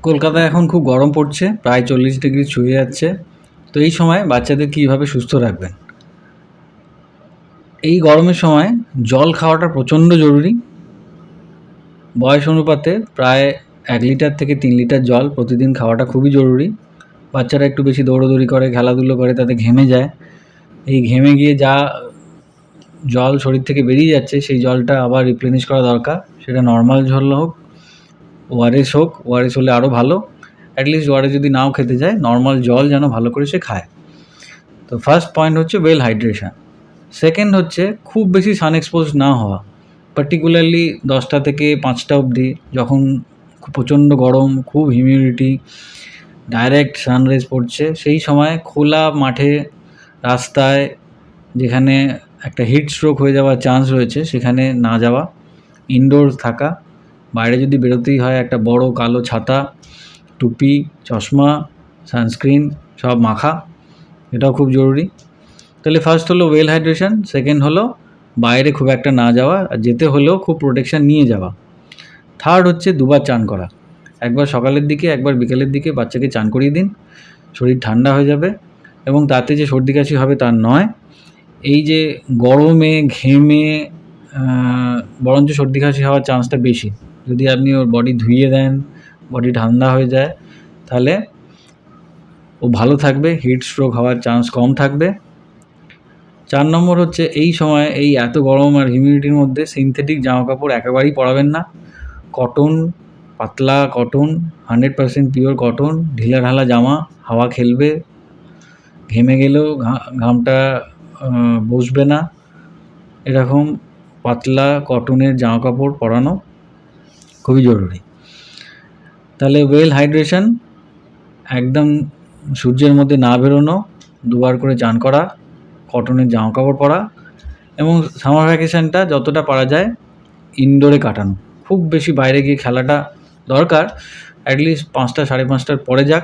কলকাতায় এখন খুব গরম পড়ছে, প্রায় 40 ডিগ্রি ছুঁয়ে যাচ্ছে। তো এই সময় বাচ্চাদের কীভাবে সুস্থ রাখবেন? এই গরমের সময় জল খাওয়াটা প্রচণ্ড জরুরি। বয়স অনুপাতে প্রায় 1 লিটার থেকে 3 লিটার জল প্রতিদিন খাওয়াটা খুবই জরুরি। বাচ্চারা একটু বেশি দৌড়োদৌড়ি করে, খেলাধুলো করে, তাতে ঘেমে যায়। এই ঘেমে গিয়ে যা জল শরীর থেকে বেরিয়ে যাচ্ছে, সেই জলটা আবার রিপ্লেনিশ করা দরকার। সেটা নর্মাল জল হোক, ওআরএস হোক, ওআরএস হলে আরও ভালো। অ্যাটলিস্ট ওআরএস যদি নাও খেতে যায়, নর্মাল জল যেন ভালো করে সে খায়। তো ফার্স্ট পয়েন্ট হচ্ছে ওয়েল হাইড্রেশন। সেকেন্ড হচ্ছে খুব বেশি সান এক্সপোজ না হওয়া, পার্টিকুলারলি 10টা থেকে 5টা অবধি, যখন প্রচণ্ড গরম, খুব হিউমিডিটি, ডাইরেক্ট সানরাইজ পড়ছে, সেই সময় খোলা মাঠে, রাস্তায়, যেখানে একটা হিট স্ট্রোক হয়ে যাওয়ার চান্স রয়েছে, সেখানে না যাওয়া। ইনডোর থাকা। বাইরে যদি বেরোতেই হয়, একটা বড় কালো ছাতা, টুপি, চশমা, সানস্ক্রিন সব মাখা, এটাও খুব জরুরি। তাহলে ফার্স্ট হলো ওয়েল হাইড্রেশন, সেকেন্ড হলো বাইরে খুব একটা না যাওয়া, আর যেতে হলেও খুব প্রোটেকশান নিয়ে যাওয়া। থার্ড হচ্ছে দুবার চান করা, একবার সকালের দিকে, একবার বিকেলের দিকে বাচ্চাকে চান করিয়ে দিন। শরীর ঠান্ডা হয়ে যাবে, এবং তাতে যে সর্দি কাশি হবে তার নয়, এই যে গরমে ঘেমে বরঞ্চ সর্দি কাশি হওয়ার চান্সটা বেশি। যদি আপনি ওর বডি ধুইয়ে দেন, বডি ঠান্ডা হয়ে যায়, তাহলে ও ভালো থাকবে, হিট স্ট্রোক হওয়ার চান্স কম থাকবে। 4 নম্বর হচ্ছে এই সময়, এই এত গরম আর হিউমিডিটির মধ্যে সিনথেটিক জামাকাপড় একেবারেই পরাবেন না। কটন, পাতলা কটন, 100% পিওর কটন, ঢিলাঢালা জামা, হাওয়া খেলবে, ঘেমে গেলেও ঘামটা বসবে না, এরকম পাতলা কটনের জামাকাপড় পরানো খুবই জরুরি। তাহলে ওয়েল হাইড্রেশন, একদম সূর্যের মধ্যে না বেরোনো, দুবার করে চান করা, কটনের জামাকাপড় পরা, এবং সামার ভ্যাকেশানটা যতটা পারা যায় ইনডোরে কাটানো। খুব বেশি বাইরে গিয়ে খেলাটা দরকার, অ্যাটলিস্ট 5টা, 5:30টার পরে যাক।